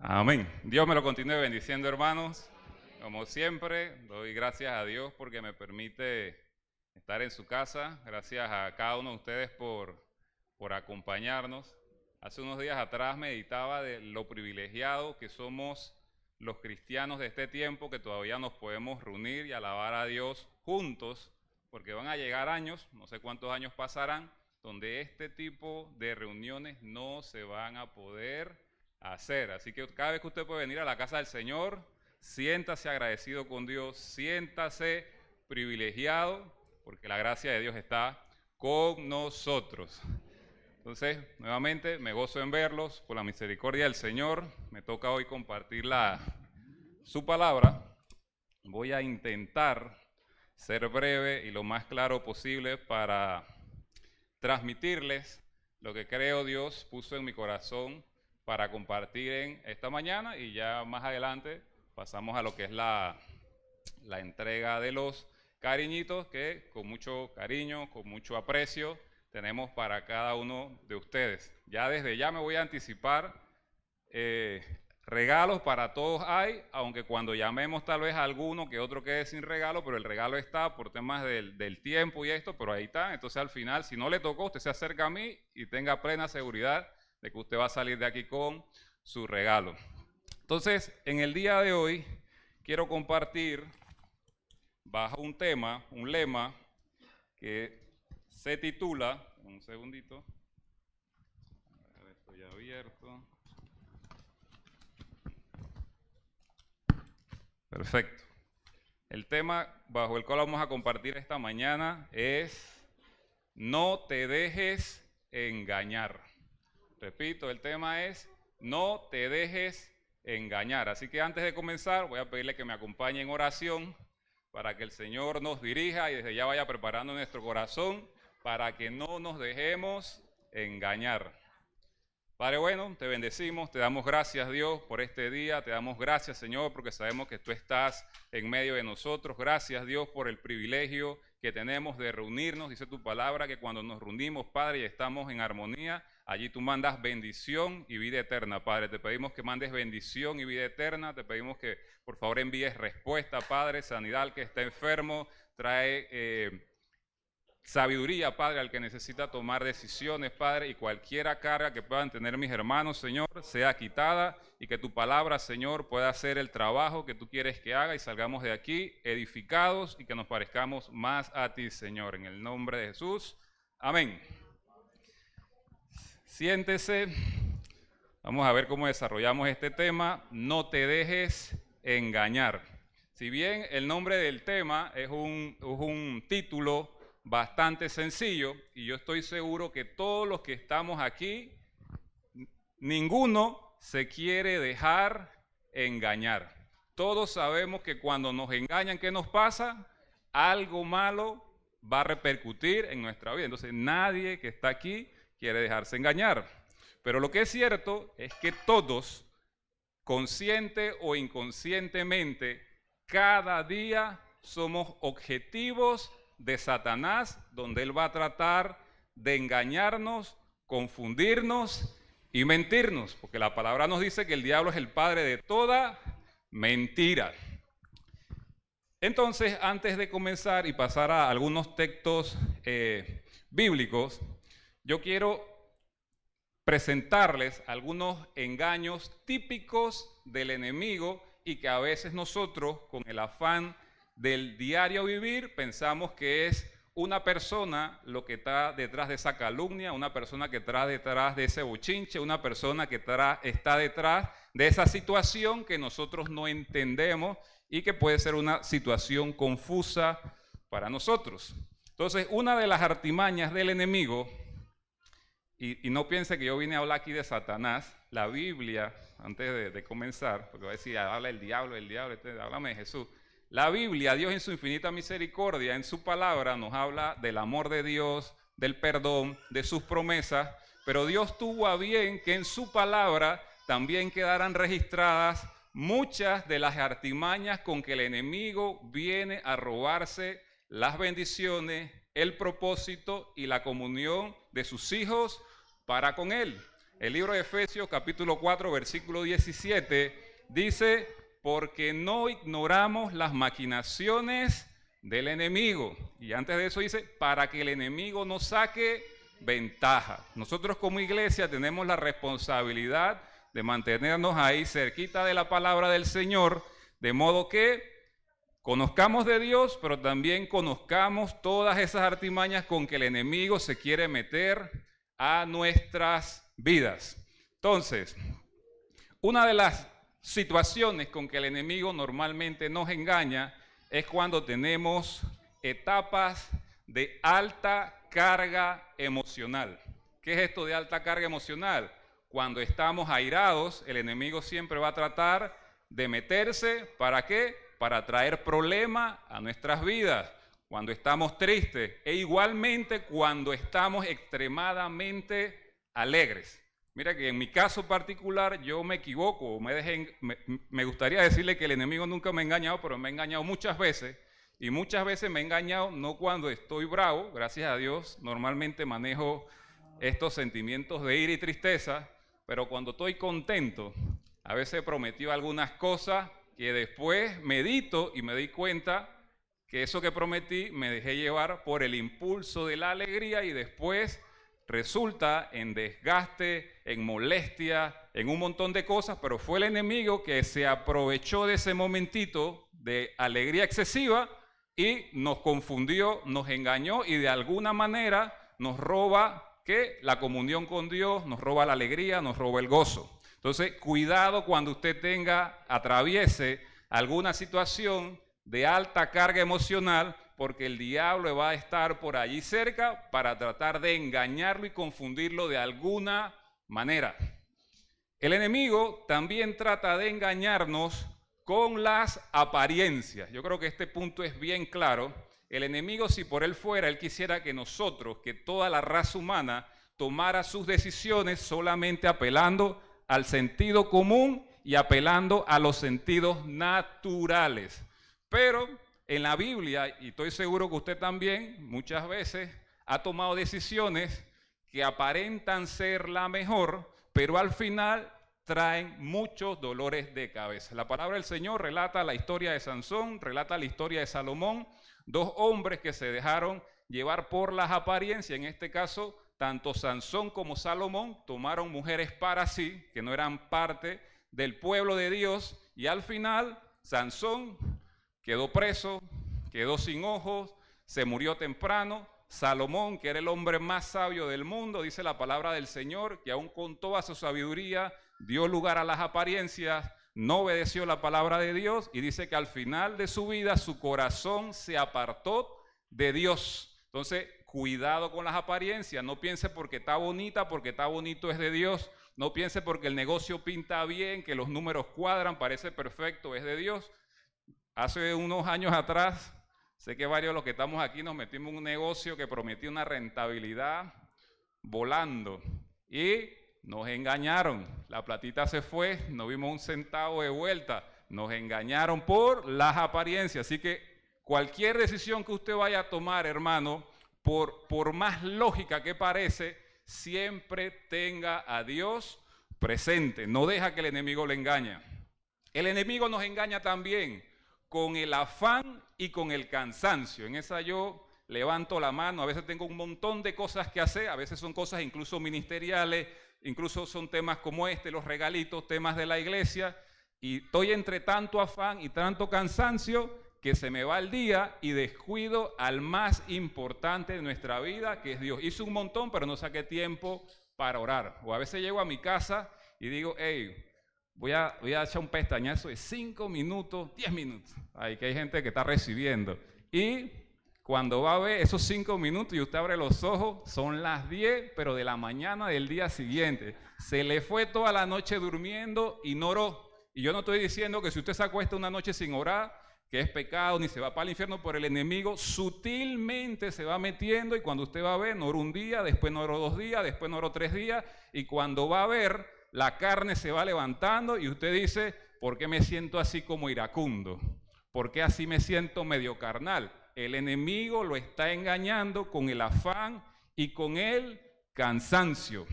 Amén. Dios me lo continúe bendiciendo, hermanos. Como siempre, doy gracias a Dios porque me permite estar en su casa. Gracias a cada uno de ustedes por acompañarnos. Hace unos días atrás meditaba de lo privilegiado que somos los cristianos de este tiempo, que todavía nos podemos reunir y alabar a Dios juntos, porque van a llegar años, no sé cuántos años pasarán, donde este tipo de reuniones no se van a poder hacer. Así que cada vez que usted puede venir a la casa del Señor, siéntase agradecido con Dios, siéntase privilegiado, porque la gracia de Dios está con nosotros. Entonces, nuevamente, me gozo en verlos, por la misericordia del Señor. Me toca hoy compartir su palabra. Voy a intentar ser breve y lo más claro posible para transmitirles lo que creo Dios puso en mi corazón para compartir en esta mañana, y ya más adelante pasamos a lo que es la entrega de los cariñitos que con mucho cariño, con mucho aprecio tenemos para cada uno de ustedes. Ya desde ya me voy a anticipar, regalos para todos hay, aunque cuando llamemos tal vez alguno que otro quede sin regalo, pero el regalo está por temas del tiempo y esto, pero ahí está. Entonces al final, si no le tocó, usted se acerca a mí y tenga plena seguridad de que usted va a salir de aquí con su regalo. Entonces, en el día de hoy quiero compartir bajo un tema, un lema que se titula, un segundito, estoy abierto. Perfecto. El tema bajo el cual vamos a compartir esta mañana es no te dejes engañar. Repito, el tema es no te dejes engañar. Así que antes de comenzar voy a pedirle que me acompañe en oración para que el Señor nos dirija y desde ya vaya preparando nuestro corazón para que no nos dejemos engañar. Padre bueno, te bendecimos, te damos gracias Dios por este día, te damos gracias Señor porque sabemos que tú estás en medio de nosotros. Gracias Dios por el privilegio que tenemos de reunirnos. Dice tu palabra que cuando nos reunimos, Padre, y estamos en armonía, allí tú mandas bendición y vida eterna, Padre. Te pedimos que mandes bendición y vida eterna, te pedimos que por favor envíes respuesta, Padre, sanidad al que está enfermo, trae sabiduría, Padre, al que necesita tomar decisiones, Padre, y cualquier carga que puedan tener mis hermanos, Señor, sea quitada y que tu palabra, Señor, pueda hacer el trabajo que tú quieres que haga y salgamos de aquí edificados y que nos parezcamos más a ti, Señor, en el nombre de Jesús. Amén. Siéntese. Vamos a ver cómo desarrollamos este tema. No te dejes engañar. Si bien el nombre del tema es un título bastante sencillo, y yo estoy seguro que todos los que estamos aquí, ninguno se quiere dejar engañar. Todos sabemos que cuando nos engañan, ¿qué nos pasa? Algo malo va a repercutir en nuestra vida. Entonces nadie que está aquí quiere dejarse engañar. Pero lo que es cierto es que todos, consciente o inconscientemente, cada día somos objetivos de Satanás, donde él va a tratar de engañarnos, confundirnos y mentirnos, porque la palabra nos dice que el diablo es el padre de toda mentira. Entonces, antes de comenzar y pasar a algunos textos bíblicos, yo quiero presentarles algunos engaños típicos del enemigo y que a veces nosotros, con el afán del diario vivir, pensamos que es una persona lo que está detrás de esa calumnia, una persona que está detrás de ese bochinche, una persona que está detrás de esa situación que nosotros no entendemos y que puede ser una situación confusa para nosotros. Entonces, una de las artimañas del enemigo, y no piense que yo vine a hablar aquí de Satanás, la Biblia, antes de comenzar, porque va a decir, habla el diablo, háblame de Jesús. La Biblia, Dios en su infinita misericordia, en su palabra nos habla del amor de Dios, del perdón, de sus promesas, pero Dios tuvo a bien que en su palabra también quedaran registradas muchas de las artimañas con que el enemigo viene a robarse las bendiciones, el propósito y la comunión de sus hijos para con él. El libro de Efesios, capítulo 4, versículo 17, dice, porque no ignoramos las maquinaciones del enemigo. Y antes de eso dice, para que el enemigo no saque ventaja. Nosotros como iglesia tenemos la responsabilidad de mantenernos ahí cerquita de la palabra del Señor, de modo que conozcamos de Dios, pero también conozcamos todas esas artimañas con que el enemigo se quiere meter a nuestras vidas. Entonces, una de las situaciones con que el enemigo normalmente nos engaña es cuando tenemos etapas de alta carga emocional. ¿Qué es esto de alta carga emocional? Cuando estamos airados, el enemigo siempre va a tratar de meterse, ¿para qué? Para traer problemas a nuestras vidas. Cuando estamos tristes e igualmente cuando estamos extremadamente alegres. Mira que en mi caso particular yo me equivoco, me gustaría decirle que el enemigo nunca me ha engañado, pero me ha engañado muchas veces. Y muchas veces me ha engañado no cuando estoy bravo, gracias a Dios, normalmente manejo estos sentimientos de ira y tristeza, pero cuando estoy contento, a veces prometió algunas cosas que después medito y me di cuenta que eso que prometí me dejé llevar por el impulso de la alegría y después resulta en desgaste, en molestia, en un montón de cosas, pero fue el enemigo que se aprovechó de ese momentito de alegría excesiva y nos confundió, nos engañó y de alguna manera nos roba ¿qué? La comunión con Dios, nos roba la alegría, nos roba el gozo. Entonces, cuidado cuando usted atraviese alguna situación de alta carga emocional, porque el diablo va a estar por allí cerca para tratar de engañarlo y confundirlo de alguna manera. El enemigo también trata de engañarnos con las apariencias. Yo creo que este punto es bien claro. El enemigo, si por él fuera, él quisiera que nosotros, que toda la raza humana, tomara sus decisiones solamente apelando al sentido común y apelando a los sentidos naturales. Pero en la Biblia, y estoy seguro que usted también, muchas veces ha tomado decisiones que aparentan ser la mejor, pero al final traen muchos dolores de cabeza. La palabra del Señor relata la historia de Sansón, relata la historia de Salomón, dos hombres que se dejaron llevar por las apariencias. En este caso, tanto Sansón como Salomón tomaron mujeres para sí, que no eran parte del pueblo de Dios, y al final Sansón quedó preso, quedó sin ojos, se murió temprano. Salomón, que era el hombre más sabio del mundo, dice la palabra del Señor, que aún con toda su sabiduría dio lugar a las apariencias, no obedeció la palabra de Dios y dice que al final de su vida su corazón se apartó de Dios. Entonces, cuidado con las apariencias, no piense porque está bonita, porque está bonito es de Dios, no piense porque el negocio pinta bien, que los números cuadran, parece perfecto, es de Dios. Hace unos años atrás, sé que varios de los que estamos aquí nos metimos en un negocio que prometía una rentabilidad volando y nos engañaron. La platita se fue, no vimos un centavo de vuelta, nos engañaron por las apariencias. Así que cualquier decisión que usted vaya a tomar, hermano, por más lógica que parece, siempre tenga a Dios presente, no deja que el enemigo le engañe. El enemigo nos engaña también con el afán y con el cansancio. En esa yo levanto la mano, a veces tengo un montón de cosas que hacer, a veces son cosas incluso ministeriales, incluso son temas como los regalitos, temas de la iglesia, y estoy entre tanto afán y tanto cansancio que se me va el día y descuido al más importante de nuestra vida, que es Dios. Hice un montón, pero no saqué tiempo para orar. O a veces llego a mi casa y digo, hey, voy a echar un pestañazo de 5 minutos, 10 minutos. Ahí que hay gente que está recibiendo. Y cuando va a ver esos 5 minutos y usted abre los ojos, son las 10, pero de la mañana del día siguiente. Se le fue toda la noche durmiendo y no oró. Y yo no estoy diciendo que si usted se acuesta una noche sin orar, que es pecado, ni se va para el infierno, por el enemigo sutilmente se va metiendo y cuando usted va a ver, no oró un día, después no oró 2 días, después no oró 3 días y cuando va a ver, la carne se va levantando y usted dice, ¿por qué me siento así como iracundo? ¿Por qué así me siento medio carnal? El enemigo lo está engañando con el afán y con el cansancio.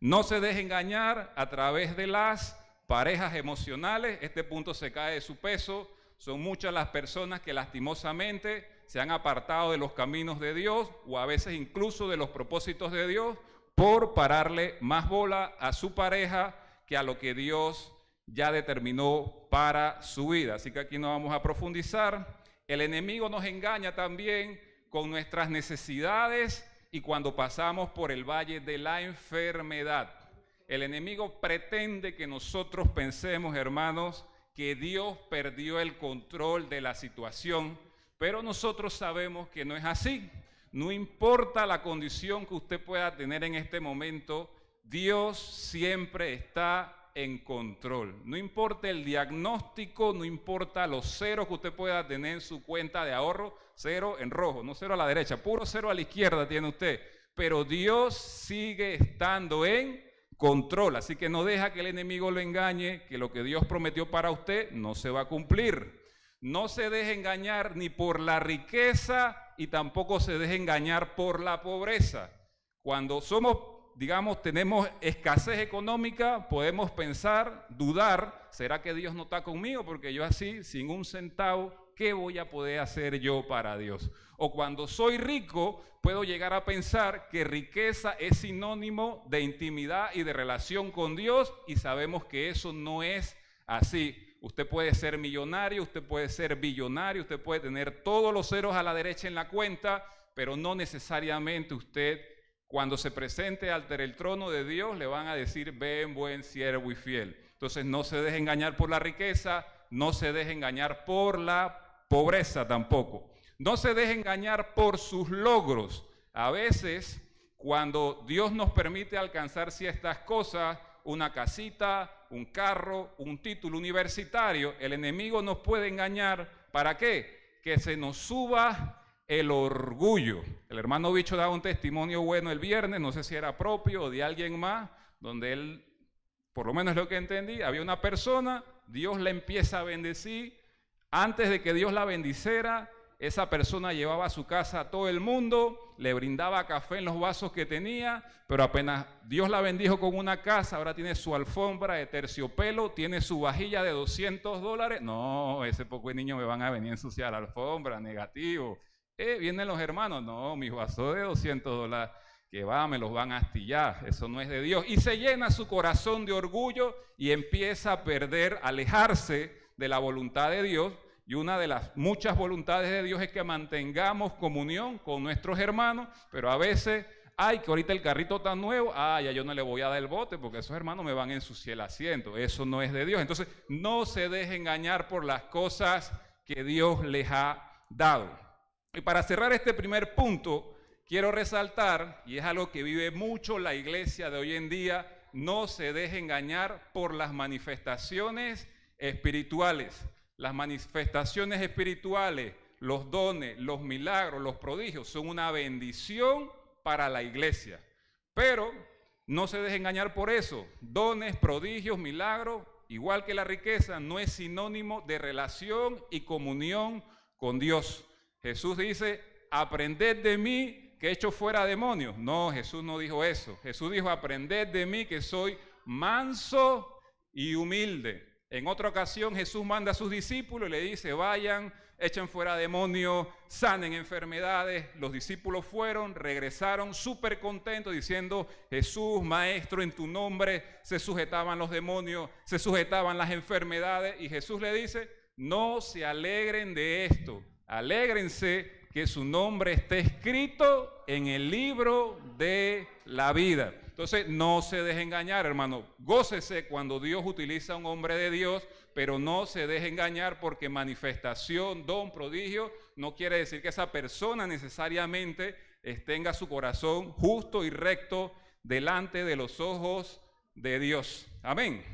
No se deje engañar a través de las parejas emocionales. Este punto se cae de su peso. Son muchas las personas que lastimosamente se han apartado de los caminos de Dios o a veces incluso de los propósitos de Dios por pararle más bola a su pareja que a lo que Dios ya determinó para su vida. Así que aquí no vamos a profundizar. El enemigo nos engaña también con nuestras necesidades y cuando pasamos por el valle de la enfermedad. El enemigo pretende que nosotros pensemos, hermanos, que Dios perdió el control de la situación, pero nosotros sabemos que no es así. No importa la condición que usted pueda tener en este momento, Dios siempre está en control. No importa el diagnóstico, no importa los ceros que usted pueda tener en su cuenta de ahorro, cero en rojo, no cero a la derecha, puro cero a la izquierda tiene usted, pero Dios sigue estando en control, así que no deja que el enemigo lo engañe, que lo que Dios prometió para usted no se va a cumplir. No se deje engañar ni por la riqueza y tampoco se deje engañar por la pobreza. Cuando somos, digamos, tenemos escasez económica, podemos pensar, dudar, ¿será que Dios no está conmigo? Porque yo así, sin un centavo, ¿qué voy a poder hacer yo para Dios? O cuando soy rico, puedo llegar a pensar que riqueza es sinónimo de intimidad y de relación con Dios y sabemos que eso no es así. Usted puede ser millonario, usted puede ser billonario, usted puede tener todos los ceros a la derecha en la cuenta, pero no necesariamente usted, cuando se presente ante el trono de Dios, le van a decir, ven buen siervo y fiel. Entonces no se deje engañar por la riqueza, no se deje engañar por la pobreza tampoco. No se deje engañar por sus logros. A veces, cuando Dios nos permite alcanzar ciertas cosas, una casita, un carro, un título universitario, el enemigo nos puede engañar. ¿Para qué? Que se nos suba el orgullo. El hermano Bicho daba un testimonio bueno el viernes, no sé si era propio o de alguien más, donde él, por lo menos lo que entendí, había una persona, Dios la empieza a bendecir. Antes de que Dios la bendiciera, esa persona llevaba a su casa a todo el mundo, le brindaba café en los vasos que tenía, pero apenas Dios la bendijo con una casa, ahora tiene su alfombra de terciopelo, tiene su vajilla de $200. No, ese poco niño me van a venir a ensuciar la alfombra, negativo. Vienen los hermanos, no, mis vasos de $200, que va, me los van a astillar, eso no es de Dios. Y se llena su corazón de orgullo y empieza a perder, a alejarse de la voluntad de Dios. Y una de las muchas voluntades de Dios es que mantengamos comunión con nuestros hermanos, pero a veces, ay, que ahorita el carrito está nuevo, ya yo no le voy a dar el bote porque esos hermanos me van a ensuciar el asiento. Eso no es de Dios. Entonces, no se deje engañar por las cosas que Dios les ha dado. Y para cerrar este primer punto, quiero resaltar, y es algo que vive mucho la iglesia de hoy en día, no se deje engañar por las manifestaciones espirituales. Las manifestaciones espirituales, los dones, los milagros, los prodigios son una bendición para la iglesia. Pero no se deje engañar por eso. Dones, prodigios, milagros, igual que la riqueza, no es sinónimo de relación y comunión con Dios. Jesús dice, aprended de mí que echo fuera demonios. No, Jesús no dijo eso. Jesús dijo, aprended de mí que soy manso y humilde. En otra ocasión Jesús manda a sus discípulos y le dice, vayan, echen fuera demonios, sanen enfermedades. Los discípulos fueron, regresaron súper contentos diciendo, Jesús, maestro, en tu nombre se sujetaban los demonios, se sujetaban las enfermedades. Y Jesús le dice, no se alegren de esto, alégrense que su nombre esté escrito en el libro de la vida. Entonces, no se deje engañar, hermano. Gócese cuando Dios utiliza a un hombre de Dios, pero no se deje engañar porque manifestación, don, prodigio, no quiere decir que esa persona necesariamente tenga su corazón justo y recto delante de los ojos de Dios. Amén.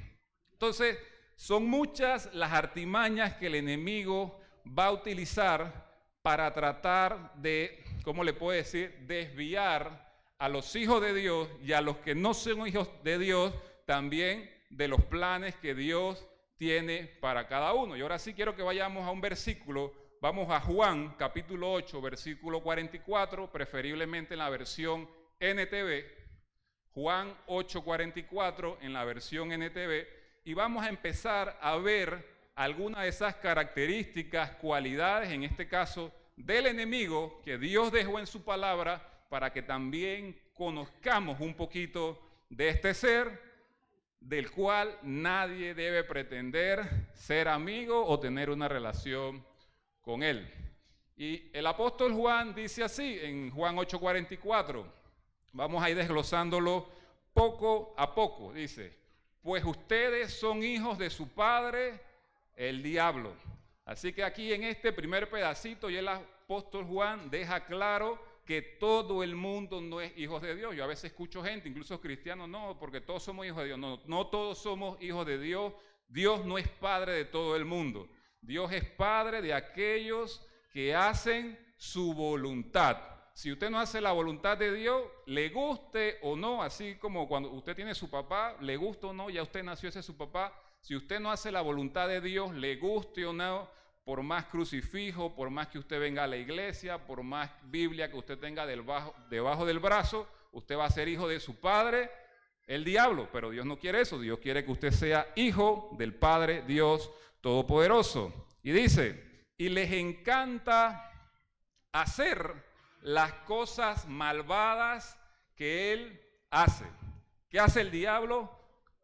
Entonces, son muchas las artimañas que el enemigo va a utilizar para tratar de, ¿cómo le puedo decir?, desviar a los hijos de Dios y a los que no son hijos de Dios también de los planes que Dios tiene para cada uno. Y ahora sí quiero que vayamos a un versículo. Vamos a Juan capítulo 8, versículo 44, preferiblemente en la versión NTV. Juan 8:44 en la versión NTV, y vamos a empezar a ver algunas de esas características, cualidades, en este caso, del enemigo que Dios dejó en su palabra para que también conozcamos un poquito de este ser del cual nadie debe pretender ser amigo o tener una relación con él. Y el apóstol Juan dice así en Juan 8:44, vamos a ir desglosándolo poco a poco, dice: pues ustedes son hijos de su padre, el diablo. Así que aquí en este primer pedacito ya el apóstol Juan deja claro que todo el mundo no es hijos de Dios. Yo a veces escucho gente, incluso cristianos, no, porque todos somos hijos de Dios. No, no todos somos hijos de Dios. Dios no es padre de todo el mundo. Dios es padre de aquellos que hacen su voluntad. Si usted no hace la voluntad de Dios, le guste o no, así como cuando usted tiene su papá, le guste o no, ya usted nació, ese es su papá. Si usted no hace la voluntad de Dios, le guste o no, por más crucifijo, por más que usted venga a la iglesia, por más Biblia que usted tenga debajo del brazo, usted va a ser hijo de su padre, el diablo. Pero Dios no quiere eso. Dios quiere que usted sea hijo del Padre Dios Todopoderoso. Y dice, y les encanta hacer las cosas malvadas que Él hace. ¿Qué hace el diablo?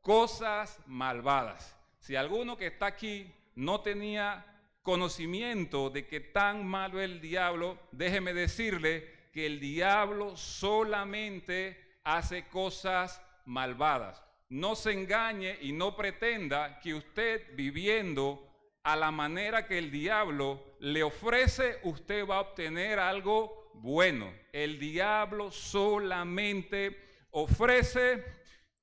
Cosas malvadas. Si alguno que está aquí no tenía conocimiento de que tan malo es el diablo, déjeme decirle que el diablo solamente hace cosas malvadas. No se engañe y no pretenda que usted, viviendo a la manera que el diablo le ofrece, usted va a obtener algo bueno. El diablo solamente ofrece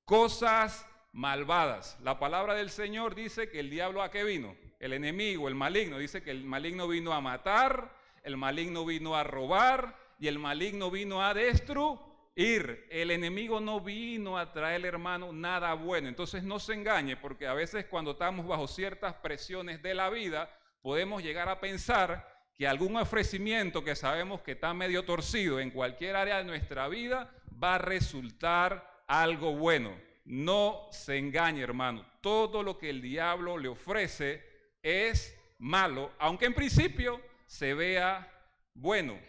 cosas malvadas. La palabra del Señor dice que el diablo, ¿a qué vino? El enemigo, el maligno, dice que el maligno vino a matar, el maligno vino a robar y el maligno vino a destruir. El enemigo no vino a traer, hermano, nada bueno. Entonces no se engañe, porque a veces cuando estamos bajo ciertas presiones de la vida, podemos llegar a pensar que algún ofrecimiento que sabemos que está medio torcido en cualquier área de nuestra vida va a resultar algo bueno. No se engañe, hermano. Todo lo que el diablo le ofrece es malo, aunque en principio se vea bueno.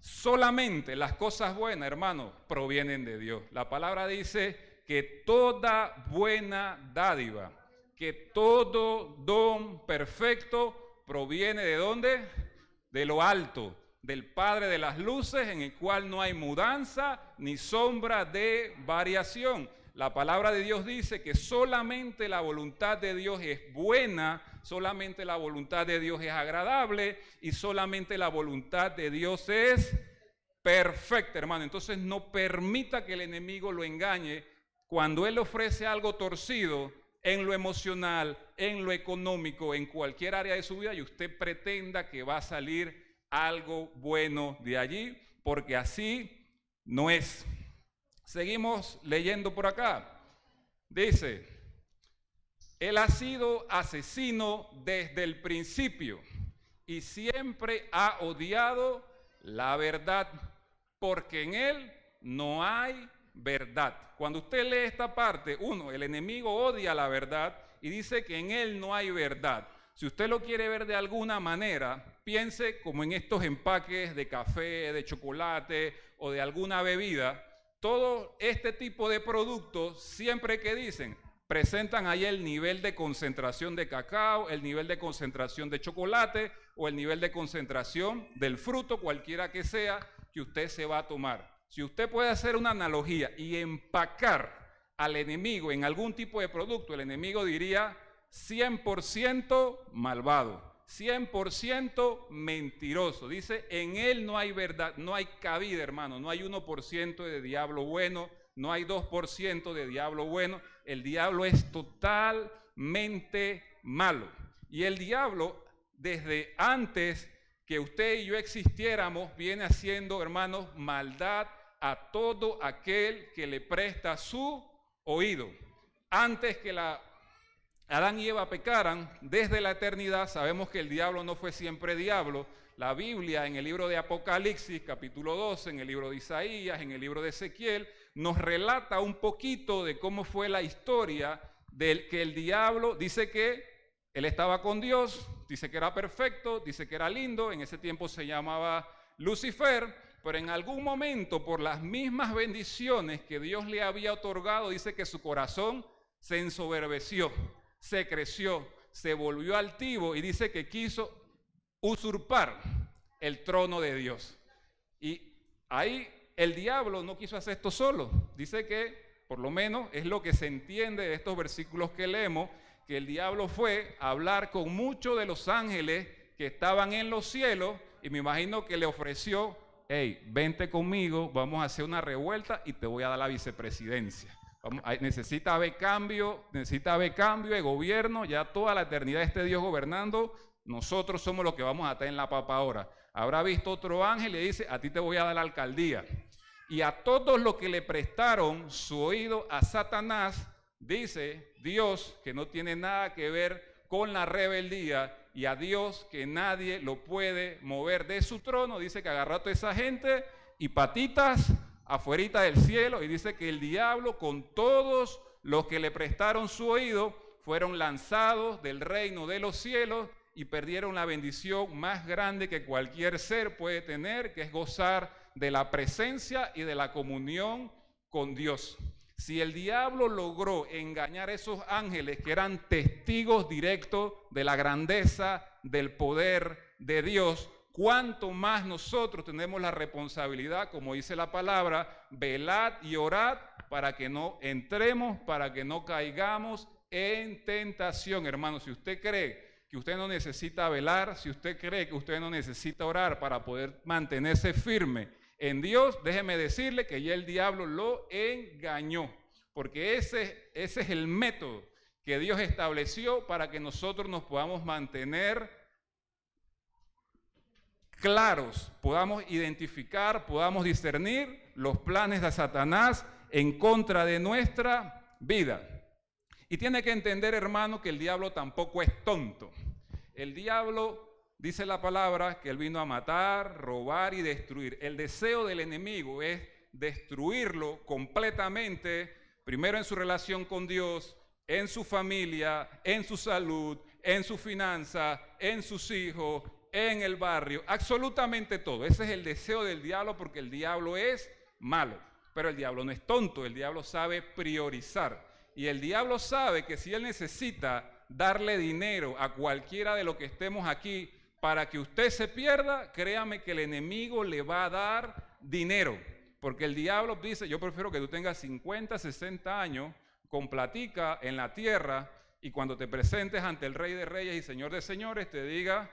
Solamente las cosas buenas, hermano, provienen de Dios. La palabra dice que toda buena dádiva, que todo don perfecto proviene ¿de dónde? De lo alto, del Padre de las luces, en el cual no hay mudanza ni sombra de variación. La palabra de Dios dice que solamente la voluntad de Dios es buena, solamente la voluntad de Dios es agradable y solamente la voluntad de Dios es perfecta, hermano. Entonces no permita que el enemigo lo engañe cuando él ofrece algo torcido en lo emocional, en lo económico, en cualquier área de su vida, y usted pretenda que va a salir algo bueno de allí, porque así no es. Seguimos leyendo por acá. Dice, él ha sido asesino desde el principio y siempre ha odiado la verdad, porque en él no hay verdad. Cuando usted lee esta parte, el enemigo odia la verdad y dice que en él no hay verdad. Si usted lo quiere ver de alguna manera, piense como en estos empaques de café, de chocolate o de alguna bebida. Todo este tipo de productos, siempre que dicen, presentan ahí el nivel de concentración de cacao, el nivel de concentración de chocolate o el nivel de concentración del fruto, cualquiera que sea, que usted se va a tomar. Si usted puede hacer una analogía y empacar al enemigo en algún tipo de producto, el enemigo diría 100% malvado, 100% mentiroso. Dice, en él no hay verdad, no hay cabida, hermano, no hay 1% de diablo bueno, no hay 2% de diablo bueno. El diablo es totalmente malo. Y el diablo, desde antes que usted y yo existiéramos, viene haciendo, hermanos, maldad a todo aquel que le presta su oído. Antes que Adán y Eva pecaran, desde la eternidad, sabemos que el diablo no fue siempre diablo. La Biblia, en el libro de Apocalipsis, capítulo 12, en el libro de Isaías, en el libro de Ezequiel, nos relata un poquito de cómo fue la historia del que el diablo dice que él estaba con Dios, dice que era perfecto, dice que era lindo, en ese tiempo se llamaba Lucifer, pero en algún momento por las mismas bendiciones que Dios le había otorgado, dice que su corazón se ensoberbeció, se creció, se volvió altivo y dice que quiso usurpar el trono de Dios. Y ahí el diablo no quiso hacer esto solo. Dice que, por lo menos es lo que se entiende de estos versículos que leemos, que el diablo fue a hablar con muchos de los ángeles que estaban en los cielos y me imagino que le ofreció, hey, vente conmigo, vamos a hacer una revuelta y te voy a dar la vicepresidencia. Necesita haber cambio de gobierno, ya toda la eternidad esté Dios gobernando, nosotros somos los que vamos a estar en la papa ahora. Habrá visto otro ángel y le dice, a ti te voy a dar la alcaldía. Y a todos los que le prestaron su oído a Satanás, dice Dios que no tiene nada que ver con la rebeldía, y a Dios que nadie lo puede mover de su trono, dice que agarró a toda esa gente y patitas afuerita del cielo, y dice que el diablo con todos los que le prestaron su oído fueron lanzados del reino de los cielos y perdieron la bendición más grande que cualquier ser puede tener, que es gozar de la presencia y de la comunión con Dios. Si el diablo logró engañar a esos ángeles que eran testigos directos de la grandeza, del poder de Dios, cuánto más nosotros tenemos la responsabilidad, como dice la palabra, velad y orad para que no entremos, para que no caigamos en tentación. Hermano, si usted cree que usted no necesita velar, si usted cree que usted no necesita orar para poder mantenerse firme en Dios, déjeme decirle que ya el diablo lo engañó, porque ese es el método que Dios estableció para que nosotros nos podamos mantener claros, podamos identificar, podamos discernir los planes de Satanás en contra de nuestra vida. Y tiene que entender, hermano, que el diablo tampoco es tonto. El diablo, dice la palabra, que él vino a matar, robar y destruir. El deseo del enemigo es destruirlo completamente, primero en su relación con Dios, en su familia, en su salud, en su finanza, en sus hijos, en el barrio, absolutamente todo. Ese es el deseo del diablo, porque el diablo es malo, pero el diablo no es tonto, el diablo sabe priorizar. Y el diablo sabe que si él necesita darle dinero a cualquiera de los que estemos aquí para que usted se pierda, créame que el enemigo le va a dar dinero. Porque el diablo dice, yo prefiero que tú tengas 50, 60 años con platica en la tierra y cuando te presentes ante el Rey de Reyes y Señor de Señores te diga,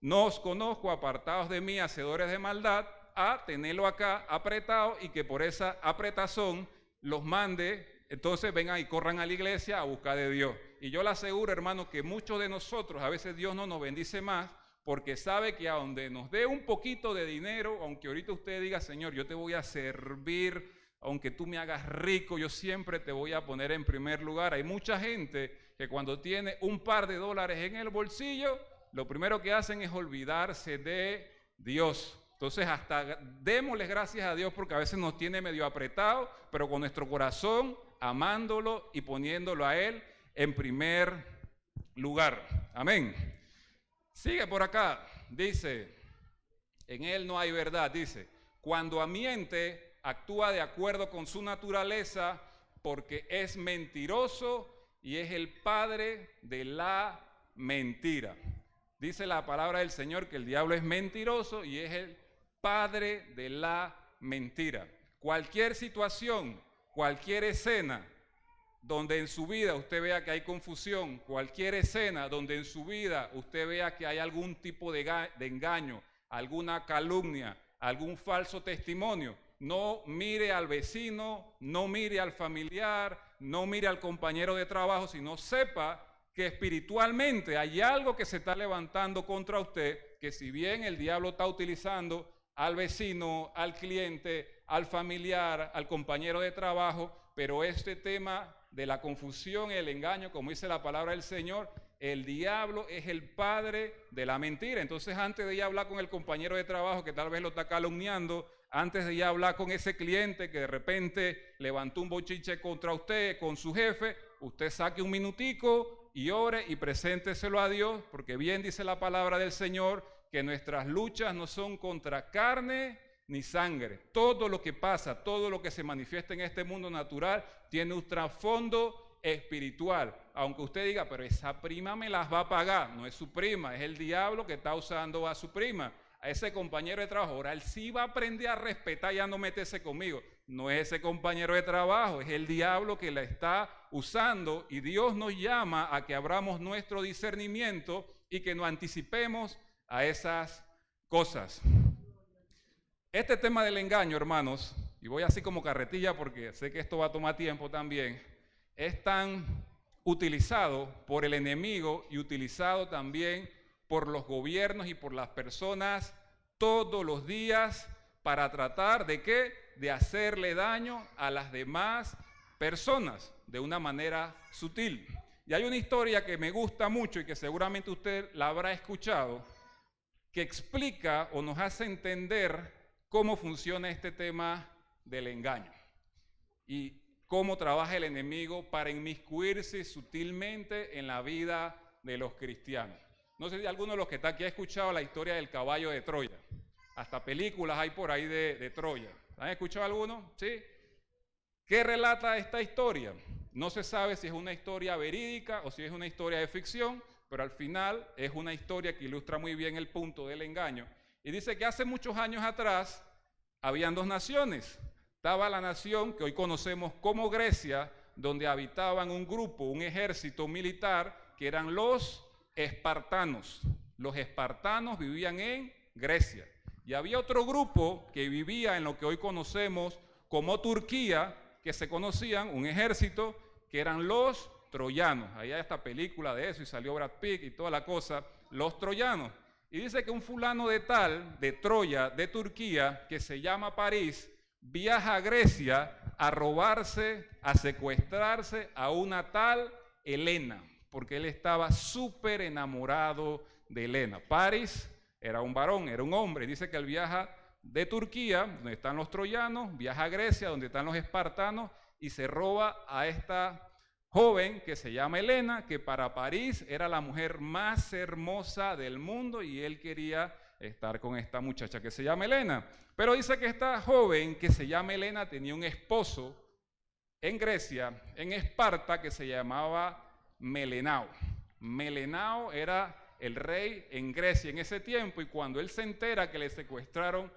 no os conozco, apartados de mí, hacedores de maldad, a tenerlo acá apretado y que por esa apretazón los mande. Entonces vengan y corran a la iglesia a buscar de Dios. Y yo le aseguro, hermano, que muchos de nosotros, a veces Dios no nos bendice más, porque sabe que a donde nos dé un poquito de dinero, aunque ahorita usted diga, Señor, yo te voy a servir, aunque tú me hagas rico, yo siempre te voy a poner en primer lugar. Hay mucha gente que cuando tiene un par de dólares en el bolsillo, lo primero que hacen es olvidarse de Dios. Entonces hasta démosle gracias a Dios porque a veces nos tiene medio apretado, pero con nuestro corazón amándolo y poniéndolo a Él en primer lugar. Amén. Sigue por acá, dice, en Él no hay verdad, dice, cuando miente, actúa de acuerdo con su naturaleza porque es mentiroso y es el padre de la mentira. Dice la palabra del Señor que el diablo es mentiroso y es el padre de la mentira. Cualquier situación, cualquier escena donde en su vida usted vea que hay confusión, cualquier escena donde en su vida usted vea que hay algún tipo de engaño, alguna calumnia, algún falso testimonio, no mire al vecino, no mire al familiar, no mire al compañero de trabajo, sino sepa que espiritualmente hay algo que se está levantando contra usted, que si bien el diablo está utilizando al vecino, al cliente, al familiar, al compañero de trabajo, pero este tema de la confusión y el engaño, como dice la palabra del Señor, el diablo es el padre de la mentira. Entonces, antes de ir a hablar con el compañero de trabajo que tal vez lo está calumniando, antes de ya hablar con ese cliente que de repente levantó un bochinche contra usted, con su jefe, usted saque un minutico y ore y presénteselo a Dios, porque bien dice la palabra del Señor, que nuestras luchas no son contra carne ni sangre. Todo lo que pasa, todo lo que se manifiesta en este mundo natural tiene un trasfondo espiritual. Aunque usted diga, pero esa prima me las va a pagar. No es su prima, es el diablo que está usando a su prima, a ese compañero de trabajo. Ahora él sí va a aprender a respetar y a no meterse conmigo. No es ese compañero de trabajo, es el diablo que la está usando, y Dios nos llama a que abramos nuestro discernimiento y que nos anticipemos a esas cosas. Este tema del engaño, hermanos, y voy así como carretilla porque sé que esto va a tomar tiempo también, es tan utilizado por el enemigo y utilizado también por los gobiernos y por las personas todos los días para tratar de ¿qué? De hacerle daño a las demás personas de una manera sutil. Y hay una historia que me gusta mucho y que seguramente usted la habrá escuchado, que explica o nos hace entender cómo funciona este tema del engaño y cómo trabaja el enemigo para inmiscuirse sutilmente en la vida de los cristianos. No sé si alguno de los que está aquí ha escuchado la historia del caballo de Troya. Hasta películas hay por ahí de Troya. ¿Han escuchado alguno? ¿Sí? ¿Qué relata esta historia? No se sabe si es una historia verídica o si es una historia de ficción, pero al final es una historia que ilustra muy bien el punto del engaño. Y dice que hace muchos años atrás habían dos naciones. Estaba la nación que hoy conocemos como Grecia, donde habitaban un grupo, un ejército militar, que eran los espartanos. Los espartanos vivían en Grecia. Y había otro grupo que vivía en lo que hoy conocemos como Turquía, que se conocían, un ejército, que eran los troyanos. Ahí hay esta película de eso y salió Brad Pitt y toda la cosa, los troyanos. Y dice que un fulano de tal, de Troya, de Turquía, que se llama París, viaja a Grecia a robarse, a secuestrarse a una tal Helena, porque él estaba súper enamorado de Helena. París era un varón, era un hombre. Dice que él viaja de Turquía, donde están los troyanos, viaja a Grecia, donde están los espartanos, y se roba a esta joven que se llama Helena, que para París era la mujer más hermosa del mundo, y él quería estar con esta muchacha que se llama Helena. Pero dice que esta joven que se llama Helena tenía un esposo en Grecia, en Esparta, que se llamaba Melenao. Melenao era el rey en Grecia en ese tiempo, y cuando él se entera que le secuestraron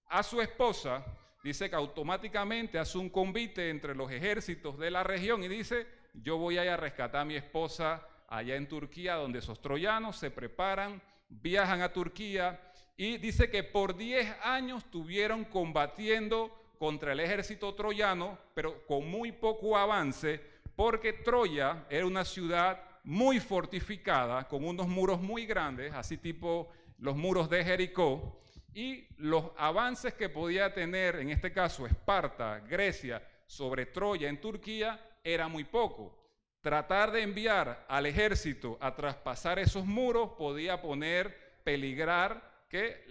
a su esposa, dice que automáticamente hace un convite entre los ejércitos de la región y dice: yo voy a ir a rescatar a mi esposa allá en Turquía, donde esos troyanos se preparan, viajan a Turquía, y dice que por 10 años estuvieron combatiendo contra el ejército troyano, pero con muy poco avance, porque Troya era una ciudad muy fortificada, con unos muros muy grandes, así tipo los muros de Jericó, y los avances que podía tener, en este caso Esparta, Grecia, sobre Troya en Turquía, era muy poco. Tratar de enviar al ejército a traspasar esos muros podía peligrar que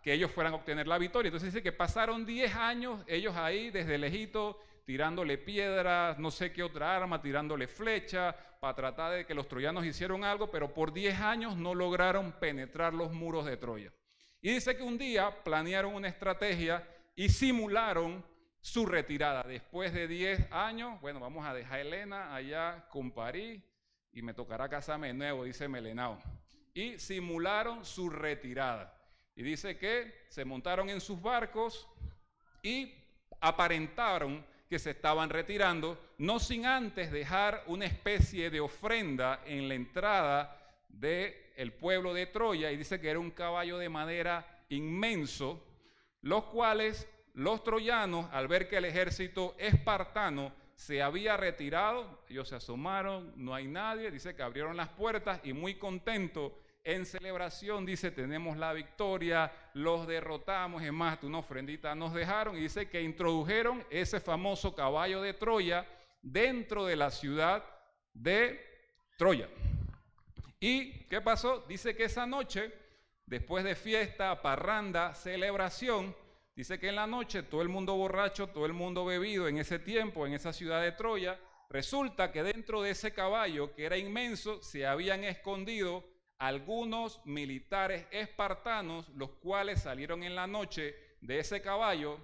ellos fueran a obtener la victoria. Entonces dice que pasaron 10 años ellos ahí desde lejito, tirándole piedras, no sé qué otra arma, tirándole flechas, para tratar de que los troyanos hicieran algo, pero por 10 años no lograron penetrar los muros de Troya. Y dice que un día planearon una estrategia y simularon su retirada. Después de 10 años, bueno, vamos a dejar a Helena allá con París y me tocará casarme de nuevo, dice Melenao. Y simularon su retirada. Y dice que se montaron en sus barcos y aparentaron que se estaban retirando, no sin antes dejar una especie de ofrenda en la entrada del pueblo de Troya, y dice que era un caballo de madera inmenso, los cuales los troyanos, al ver que el ejército espartano se había retirado, ellos se asomaron, no hay nadie, dice que abrieron las puertas y muy contentos, en celebración, dice: tenemos la victoria, los derrotamos, es más, una ofrendita nos dejaron, y dice que introdujeron ese famoso caballo de Troya dentro de la ciudad de Troya. ¿Y qué pasó? Dice que esa noche, después de fiesta, parranda, celebración, Dice que en la noche todo el mundo borracho, todo el mundo bebido en ese tiempo, en esa ciudad de Troya, resulta que dentro de ese caballo, que era inmenso, se habían escondido algunos militares espartanos, los cuales salieron en la noche de ese caballo,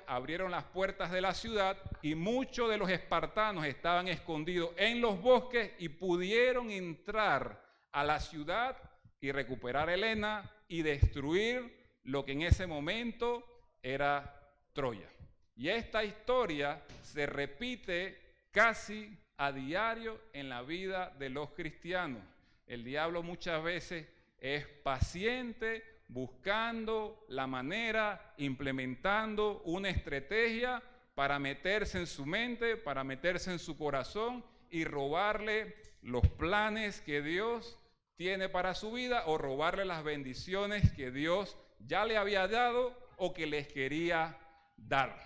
abrieron las puertas de la ciudad y muchos de los espartanos estaban escondidos en los bosques y pudieron entrar a la ciudad y recuperar Helena y destruir lo que en ese momento era Troya. Y esta historia se repite casi a diario en la vida de los cristianos. El diablo muchas veces es paciente, buscando la manera, implementando una estrategia para meterse en su mente, para meterse en su corazón y robarle los planes que Dios tiene para su vida o robarle las bendiciones que Dios ya le había dado o que les quería dar.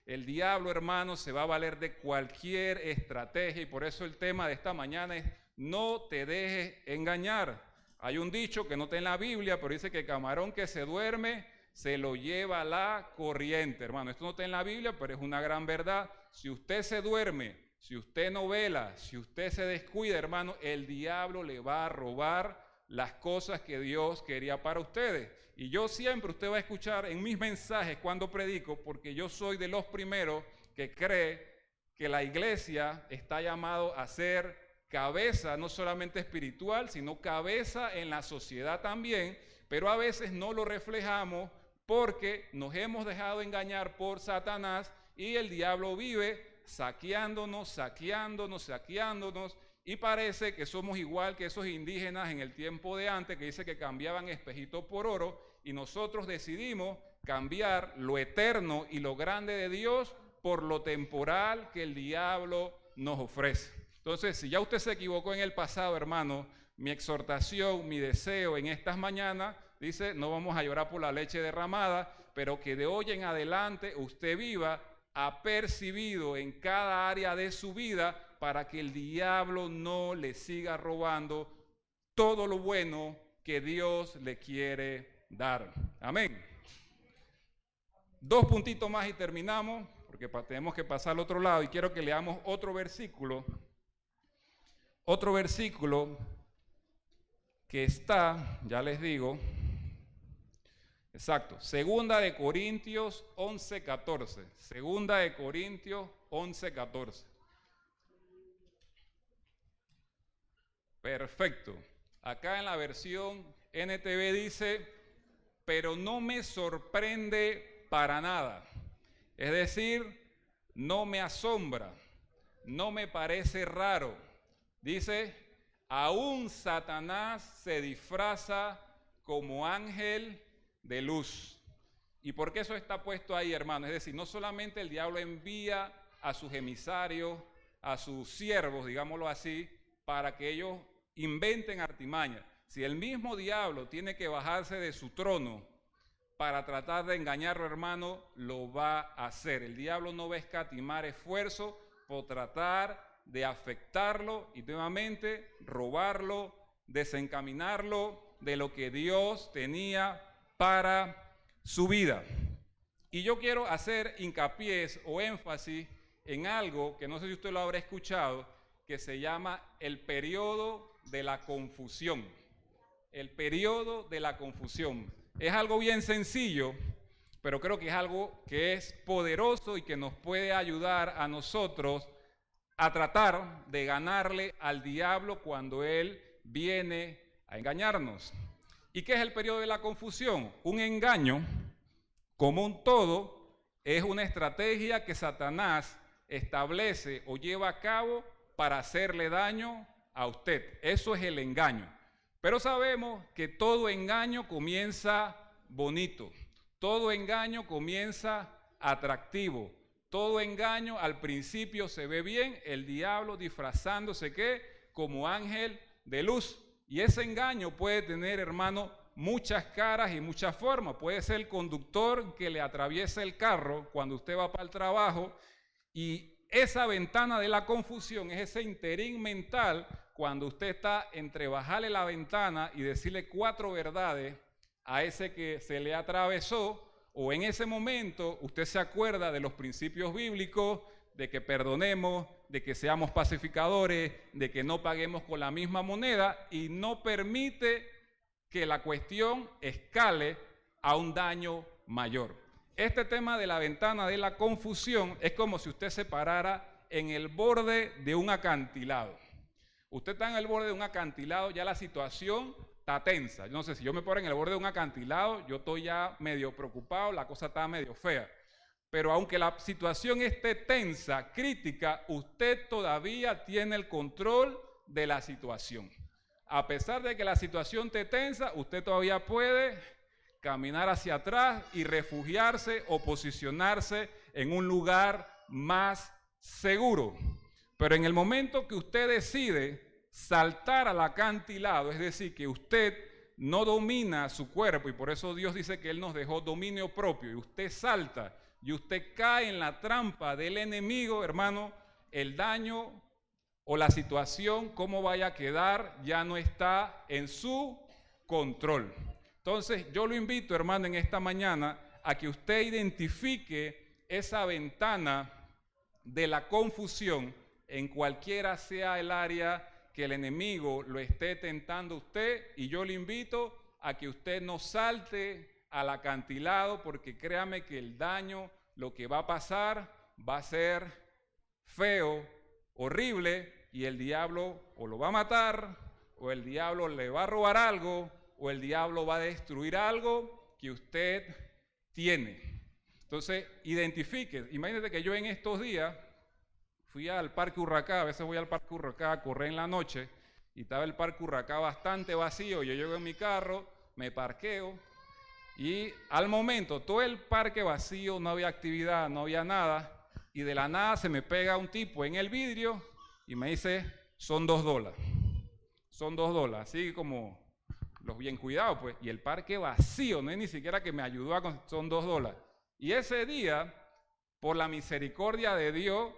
El diablo, hermanos, se va a valer de cualquier estrategia y por eso el tema de esta mañana es: no te dejes engañar. Hay un dicho que no está en la Biblia, pero dice que camarón que se duerme se lo lleva la corriente, hermano. Esto no está en la Biblia, pero es una gran verdad. Si usted se duerme, si usted no vela, si usted se descuida, hermano, el diablo le va a robar las cosas que Dios quería para ustedes. Y yo siempre, usted va a escuchar en mis mensajes cuando predico, porque yo soy de los primeros que cree que la iglesia está llamado a ser cabeza, no solamente espiritual, sino cabeza en la sociedad también, pero a veces no lo reflejamos porque nos hemos dejado engañar por Satanás y el diablo vive saqueándonos, y parece que somos igual que esos indígenas en el tiempo de antes que dice que cambiaban espejito por oro y nosotros decidimos cambiar lo eterno y lo grande de Dios por lo temporal que el diablo nos ofrece. Entonces, si ya usted se equivocó en el pasado, hermano, mi exhortación, mi deseo en estas mañanas, dice, no vamos a llorar por la leche derramada, pero que de hoy en adelante usted viva apercibido en cada área de su vida para que el diablo no le siga robando todo lo bueno que Dios le quiere dar. Amén. 2 puntitos más y terminamos, porque tenemos que pasar al otro lado y quiero que leamos otro versículo que está, ya les digo, exacto, 2 de Corintios 11:14. 2 de Corintios 11:14. Perfecto. Acá en la versión NTV dice, pero no me sorprende para nada. Es decir, no me asombra, no me parece raro. Dice, aún Satanás se disfraza como ángel de luz. ¿Y por qué eso está puesto ahí, hermano? Es decir, no solamente el diablo envía a sus emisarios, a sus siervos, digámoslo así, para que ellos inventen artimañas. Si el mismo diablo tiene que bajarse de su trono para tratar de engañarlo, hermano, lo va a hacer. El diablo no va a escatimar esfuerzo por tratar de afectarlo y nuevamente robarlo, desencaminarlo de lo que Dios tenía para su vida. Y yo quiero hacer hincapié o énfasis en algo que no sé si usted lo habrá escuchado, que se llama el periodo de la confusión. El periodo de la confusión. Es algo bien sencillo, pero creo que es algo que es poderoso y que nos puede ayudar a nosotros a tratar de ganarle al diablo cuando él viene a engañarnos. ¿Y qué es el periodo de la confusión? Un engaño, como un todo, es una estrategia que Satanás establece o lleva a cabo para hacerle daño a usted. Eso es el engaño. Pero sabemos que todo engaño comienza bonito, todo engaño comienza atractivo, todo engaño al principio se ve bien, el diablo disfrazándose ¿qué? Como ángel de luz. Y ese engaño puede tener, hermano, muchas caras y muchas formas. Puede ser el conductor que le atraviesa el carro cuando usted va para el trabajo y esa ventana de la confusión es ese interín mental cuando usted está entre bajarle la ventana y decirle 4 verdades a ese que se le atravesó o en ese momento usted se acuerda de los principios bíblicos, de que perdonemos, de que seamos pacificadores, de que no paguemos con la misma moneda y no permite que la cuestión escale a un daño mayor. Este tema de la ventana de la confusión es como si usted se parara en el borde de un acantilado. Usted está en el borde de un acantilado, ya la situación está tensa. Yo no sé, si yo me paro en el borde de un acantilado, yo estoy ya medio preocupado, la cosa está medio fea. Pero aunque la situación esté tensa, crítica, usted todavía tiene el control de la situación. A pesar de que la situación esté tensa, usted todavía puede caminar hacia atrás y refugiarse o posicionarse en un lugar más seguro. Pero en el momento que usted decide saltar al acantilado, es decir, que usted no domina su cuerpo, y por eso Dios dice que Él nos dejó dominio propio, y usted salta y usted cae en la trampa del enemigo, hermano, el daño o la situación, cómo vaya a quedar, ya no está en su control. Entonces, yo lo invito, hermano, en esta mañana a que usted identifique esa ventana de la confusión en cualquiera sea el área que el enemigo lo esté tentando a usted, y yo le invito a que usted no salte al acantilado, porque créame que el daño, lo que va a pasar, va a ser feo, horrible, y el diablo o lo va a matar, o el diablo le va a robar algo, o el diablo va a destruir algo que usted tiene. Entonces, identifique. Imagínate que yo en estos días fui al Parque Urracá, a veces voy al Parque Urracá a correr en la noche, y estaba el Parque Urracá bastante vacío. Yo llego en mi carro, me parqueo, y al momento todo el parque vacío, no había actividad, no había nada, y de la nada se me pega un tipo en el vidrio y me dice, son $2. Son $2, así como los bien cuidados, pues, y el parque vacío, no es ni siquiera que me ayudó son $2. Y ese día, por la misericordia de Dios,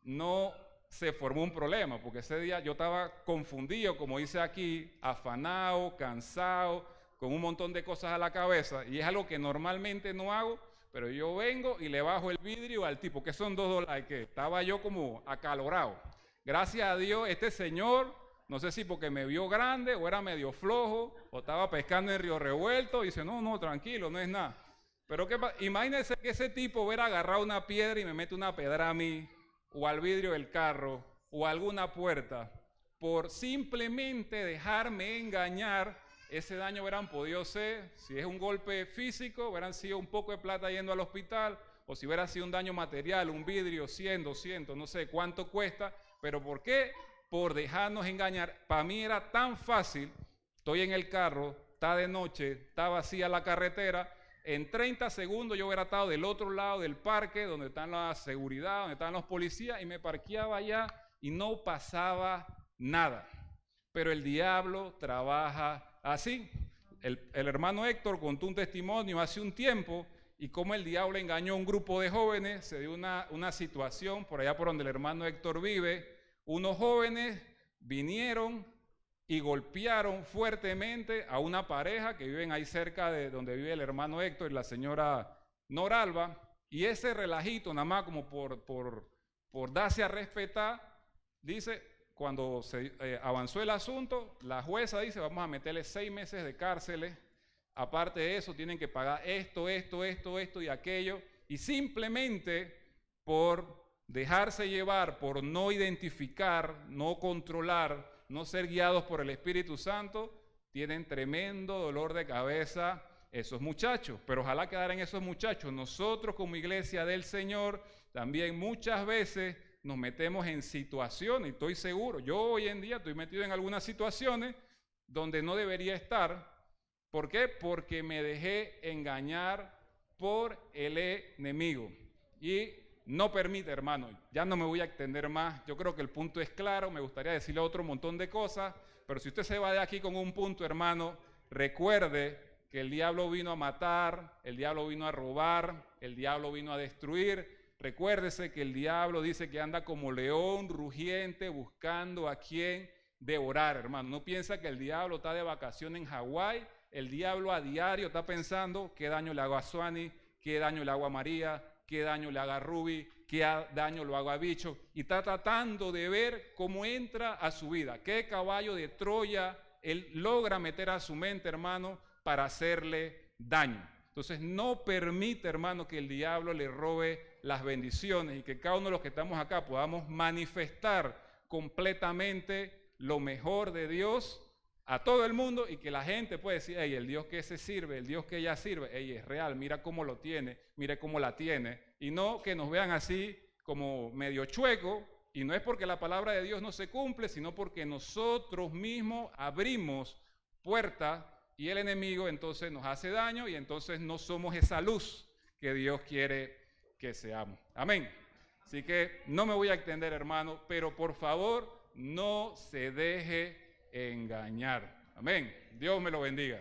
no se formó un problema, porque ese día yo estaba confundido, como dice aquí, afanado, cansado, con un montón de cosas a la cabeza, y es algo que normalmente no hago, pero yo vengo y le bajo el vidrio al tipo, que son $2, que estaba yo como acalorado. Gracias a Dios, este señor, no sé si porque me vio grande, o era medio flojo, o estaba pescando en Río Revuelto, y dice, no, tranquilo, no es nada. Pero imagínense que ese tipo hubiera agarrado una piedra y me mete una pedra a mí, o al vidrio del carro, o a alguna puerta, por simplemente dejarme engañar. Ese daño hubieran podido ser, si es un golpe físico, hubieran sido un poco de plata yendo al hospital, o si hubiera sido un daño material, un vidrio, 100, 200, no sé cuánto cuesta, pero ¿por qué? Por dejarnos engañar. Para mí era tan fácil, estoy en el carro, está de noche, está vacía la carretera, en 30 segundos yo hubiera estado del otro lado del parque, donde están la seguridad, donde están los policías, y me parqueaba allá y no pasaba nada. Pero el diablo trabaja así. El hermano Héctor contó un testimonio hace un tiempo y cómo el diablo engañó a un grupo de jóvenes. Se dio una situación por allá por donde el hermano Héctor vive. Unos jóvenes vinieron y golpearon fuertemente a una pareja que viven ahí cerca de donde vive el hermano Héctor y la señora Noralba, y ese relajito, nada más como por darse a respetar, dice, cuando se avanzó el asunto, la jueza dice, vamos a meterle 6 meses de cárcel, aparte de eso tienen que pagar esto y aquello, y simplemente por dejarse llevar, por no identificar, no controlar, no ser guiados por el Espíritu Santo, tienen tremendo dolor de cabeza esos muchachos. Pero ojalá quedaran esos muchachos. Nosotros como iglesia del Señor también muchas veces nos metemos en situaciones, y estoy seguro, yo hoy en día estoy metido en algunas situaciones donde no debería estar. ¿Por qué? Porque me dejé engañar por el enemigo. Y no permite, hermano, ya no me voy a extender más, yo creo que el punto es claro, me gustaría decirle otro montón de cosas, pero si usted se va de aquí con un punto, hermano, recuerde que el diablo vino a matar, el diablo vino a robar, el diablo vino a destruir. Recuérdese que el diablo dice que anda como león rugiente buscando a quien devorar, hermano. No piensa que el diablo está de vacaciones en Hawái. El diablo a diario está pensando qué daño le hago a Suani, qué daño le hago a María, qué daño le haga a Ruby, qué daño lo hago a Bicho, y está tratando de ver cómo entra a su vida, qué caballo de Troya él logra meter a su mente, hermano, para hacerle daño. Entonces no permite, hermano, que el diablo le robe las bendiciones y que cada uno de los que estamos acá podamos manifestar completamente lo mejor de Dios a todo el mundo y que la gente pueda decir, hey, el Dios que se sirve, el Dios que ella sirve, hey, es real, mira cómo lo tiene, mire cómo la tiene, y no que nos vean así como medio chueco, y no es porque la palabra de Dios no se cumple, sino porque nosotros mismos abrimos puertas y el enemigo entonces nos hace daño y entonces no somos esa luz que Dios quiere que seamos. Amén. Así que no me voy a extender, hermano, pero por favor no se deje engañar. Amén. Dios me lo bendiga.